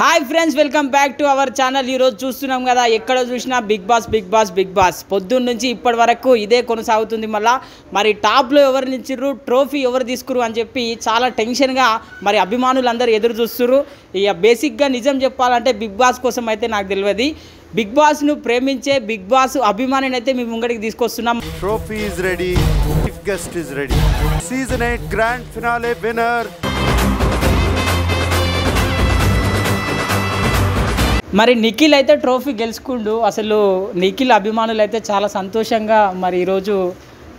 Hi friends, welcome back to our channel. ఈరోజు చూస్తున్నాం కదా, ఎక్కడ చూసినా బిగ్ బాస్ పొద్దున్న నుంచి ఇప్పటి వరకు ఇదే కొనసాగుతుంది. మరి టాప్లో ఎవరు నిలిచిర్రు, ట్రోఫీ ఎవరు తీసుకురు అని చెప్పి చాలా టెన్షన్గా మరి అభిమానులందరూ ఎదురు చూస్తున్నారు. ఇక బేసిక్గా నిజం చెప్పాలంటే బిగ్ బాస్ కోసం అయితే నాకు తెలియదు. బిగ్ బాస్ను ప్రేమించే బిగ్ బాస్ అభిమానిని అయితే మీ ముంగడికి తీసుకొస్తున్నాం. Trophy is ready, chief guest is ready. Season 8 grand finale winner. మరి నిఖిల్ అయితే ట్రోఫీ గెలుచుకుండు. అసలు నిఖిల్ అభిమానులు అయితే చాలా సంతోషంగా మరి ఈరోజు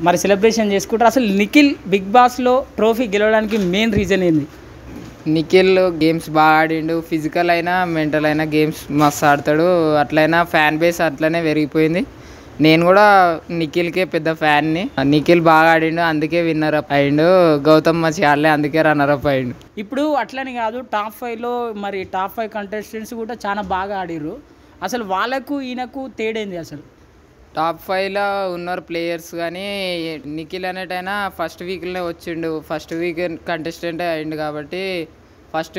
మరి సెలబ్రేషన్ చేసుకుంటారు. అసలు నిఖిల్ బిగ్ బాస్లో ట్రోఫీ గెలవడానికి మెయిన్ రీజన్ ఏంది? నిఖిల్ గేమ్స్ బాగా ఆడిండు. ఫిజికల్ అయినా మెంటల్ అయినా గేమ్స్ మస్తు ఆడతాడు. అట్లయినా ఫ్యాన్ బేస్ అట్లనే పెరిగిపోయింది. నేను కూడా నిఖిల్కే పెద్ద ఫ్యాన్ని. నిఖిల్ బాగా ఆడిండు, అందుకే విన్నర్ అప్ అయిండు. గౌతమ్ మంచిగా ఆడలే, అందుకే రన్నర్ అప్ అయిండు. ఇప్పుడు అట్లని కాదు, టాప్ 5లో మరి టాప్ 5 కంటెస్టెంట్స్ కూడా చాలా బాగా ఆడిర్రు. అసలు వాళ్ళకు ఈయనకు తేడైంది అసలు? టాప్ 5లో ఉన్నారు ప్లేయర్స్, కానీ నిఖిల్ అనేటైనా ఫస్ట్ వీక్లోనే వచ్చిండు. ఫస్ట్ వీక్ కంటెస్టెంటే అయిండు కాబట్టి ఫస్ట్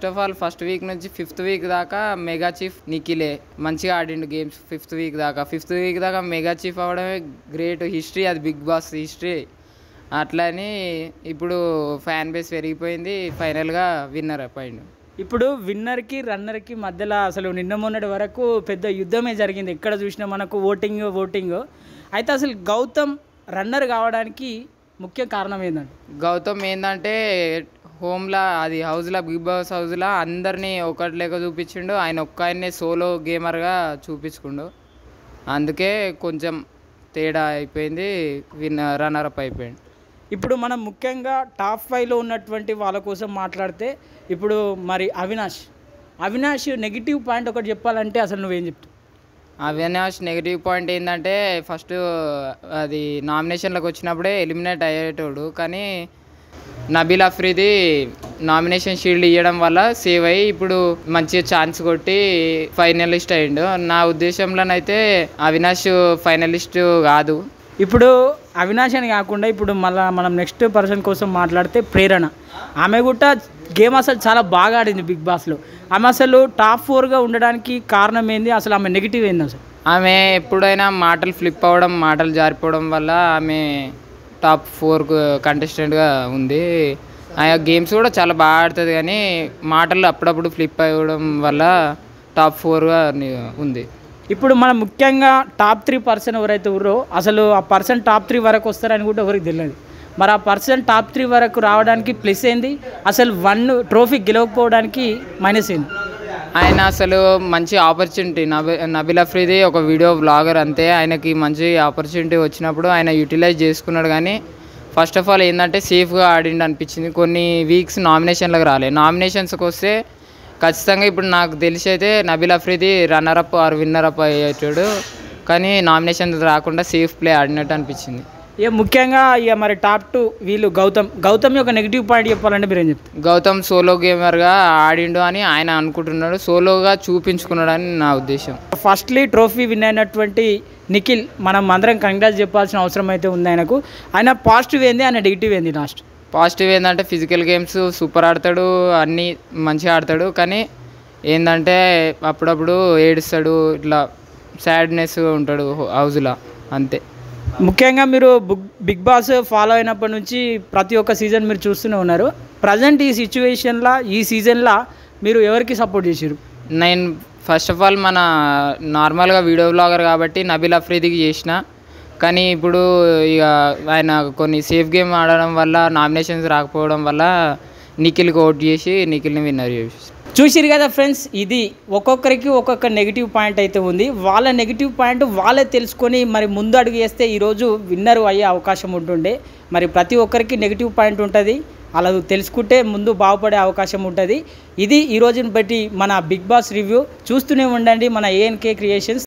ఆఫ్ వీక్ నుంచి 5th వీక్ దాకా మెగా చీఫ్ నిఖిలే మంచిగా ఆడిండు గేమ్స్. 5th వీక్ దాకా మెగా చీఫ్ అవ్వడమే గ్రేట్ హిస్టరీ, అది బిగ్ బాస్ హిస్టరీ. అట్లని ఇప్పుడు ఫ్యాన్ బేస్ పెరిగిపోయింది. ఫైనల్గా విన్నర్ అయిండు. ఇప్పుడు విన్నర్కి రన్నర్కి మధ్యలో అసలు నిన్న మొన్నటి వరకు పెద్ద యుద్ధమే జరిగింది. ఎక్కడ చూసినా మనకు ఓటింగ్. అయితే అసలు గౌతమ్ రన్నర్ కావడానికి ముఖ్య కారణం ఏంటంటే? గౌతమ్ ఏంటంటే హోమ్లా అది హౌస్లో బిగ్ బాస్ హౌస్లో అందరినీ ఒకటి లెక్క చూపించిండు. ఆయన ఆయన్నే సోలో గేమర్గా చూపించుకుండు. అందుకే కొంచెం తేడా అయిపోయింది, రన్నర్ అప్ అయిపోయింది. ఇప్పుడు మనం ముఖ్యంగా టాప్ 5లో ఉన్నటువంటి వాళ్ళ కోసం మాట్లాడితే ఇప్పుడు మరి అవినాష్ నెగిటివ్ పాయింట్ ఒకటి చెప్పాలంటే అసలు నువ్వేం చెప్తావు? అవినాష్ నెగిటివ్ పాయింట్ ఏంటంటే ఫస్ట్ అది నామినేషన్లకు వచ్చినప్పుడే ఎలిమినేట్ అయ్యేటోడు, కానీ నబీల్ అఫ్రీది నామినేషన్ షీల్డ్ ఇవ్వడం వల్ల సేవ్ అయ్యి ఇప్పుడు మంచిగా ఛాన్స్ కొట్టి ఫైనలిస్ట్ అయ్యిండు. నా ఉద్దేశంలోనైతే అవినాష్ ఫైనలిస్ట్ కాదు. ఇప్పుడు అవినాష్ అని కాకుండా ఇప్పుడు మనం నెక్స్ట్ పర్సన్ కోసం మాట్లాడితే ప్రేరణ. ఆమె కూడా గేమ్ అసలు చాలా బాగా ఆడింది బిగ్ బాస్లో. ఆమె అసలు టాప్ 4గా ఉండడానికి కారణం ఏంది? అసలు ఆమె నెగిటివ్ ఏంది అసలు? ఆమె ఎప్పుడైనా మాటలు ఫ్లిప్ అవ్వడం, మాటలు జారిపోవడం వల్ల ఆమె టాప్ 4 కంటెస్టెంట్గా ఉంది. ఆ గేమ్స్ కూడా చాలా బాగా ఆడుతుంది, కానీ మాటలు అప్పుడప్పుడు ఫ్లిప్ అవ్వడం వల్ల టాప్ 4గా ఉంది. ఇప్పుడు మనం ముఖ్యంగా టాప్ 3 పర్సన్ ఎవరైతే ఉన్నారో అసలు ఆ పర్సన్ టాప్ 3 వరకు వస్తారని కూడా ఎవరికి తెలియదు. మరి ఆ పర్సన్ టాప్ 3 వరకు రావడానికి ప్లస్ ఏంది, అసలు 1 ట్రోఫీ గెలవకపోవడానికి మైనస్ ఏంది? ఆయన అసలు మంచి ఆపర్చునిటీ, నబీల్ అఫ్రీది ఒక వీడియో బ్లాగర్ అంతే. ఆయనకి మంచి ఆపర్చునిటీ వచ్చినప్పుడు ఆయన యూటిలైజ్ చేసుకున్నాడు. కానీ ఫస్ట్ ఆఫ్ ఆల్ ఏంటంటే సేఫ్గా ఆడిండు అనిపించింది. కొన్ని వీక్స్ నామినేషన్లకు రాలే. నామినేషన్స్కి వస్తే ఖచ్చితంగా ఇప్పుడు నాకు తెలిసి అయితే Nabeel Afridi runner up or winner up అయ్యేటాడు, కానీ నామినేషన్ రాకుండా సేఫ్ ప్లే ఆడినట్టు అనిపించింది. ఇక ముఖ్యంగా ఇక మరి టాప్ 2 వీళ్ళు గౌతమ్ యొక్క నెగిటివ్ పాయింట్ చెప్పాలంటే మీరు ఏం చెప్తారు? గౌతమ్ సోలో గేమర్గా ఆడిండు అని ఆయన అనుకుంటున్నాడు, సోలోగా చూపించుకున్నాడు అని నా ఉద్దేశం. ఫస్ట్లీ ట్రోఫీ విన్ అయినటువంటి నిఖిల్ మనం అందరం కంగ్రాట్స్ చెప్పాల్సిన అవసరం అయితే ఉంది ఆయనకు. ఆయన పాజిటివ్ ఏంది, ఆయన నెగిటివ్ ఏంది? లాస్ట్ పాజిటివ్ ఏంటంటే ఫిజికల్ గేమ్స్ సూపర్ ఆడతాడు, అన్నీ మంచిగా ఆడతాడు, కానీ ఏంటంటే అప్పుడప్పుడు ఏడుస్తాడు, ఇట్లా సాడ్నెస్ ఉంటాడు హౌస్లో, అంతే. ముఖ్యంగా మీరు బిగ్ బాస్ ఫాలో అయినప్పటి నుంచి ప్రతి ఒక్క సీజన్ మీరు చూస్తూనే ఉన్నారు. ప్రజెంట్ ఈ సిచ్యువేషన్లో ఈ సీజన్లో మీరు ఎవరికి సపోర్ట్ చేశారు? నేను ఫస్ట్ ఆఫ్ ఆల్ మన నార్మల్గా వీడియో బ్లాగర్ కాబట్టి నబీల్ అఫ్రీదికి చేసిన, కానీ ఇప్పుడు ఇక ఆయన కొన్ని సేఫ్ గేమ్ ఆడడం వల్ల నామినేషన్స్ రాకపోవడం వల్ల నిఖిల్కి ఓట్ చేసి నిఖిల్ని విన్నర్ చేసి. చూసిరు కదా ఫ్రెండ్స్, ఇది ఒక్కొక్కరికి ఒక్కొక్క నెగిటివ్ పాయింట్ అయితే ఉంది. వాళ్ళ నెగిటివ్ పాయింట్ వాళ్ళే తెలుసుకొని మరి ముందు అడుగు వేస్తే ఈరోజు విన్నర్ అయ్యే అవకాశం ఉంటుండే. మరి ప్రతి ఒక్కరికి నెగిటివ్ పాయింట్ ఉంటుంది, అలా తెలుసుకుంటే ముందు బాగుపడే అవకాశం ఉంటుంది. ఇది ఈరోజుని బట్టి మన బిగ్ బాస్ రివ్యూ. చూస్తూనే ఉండండి మన ANK క్రియేషన్స్.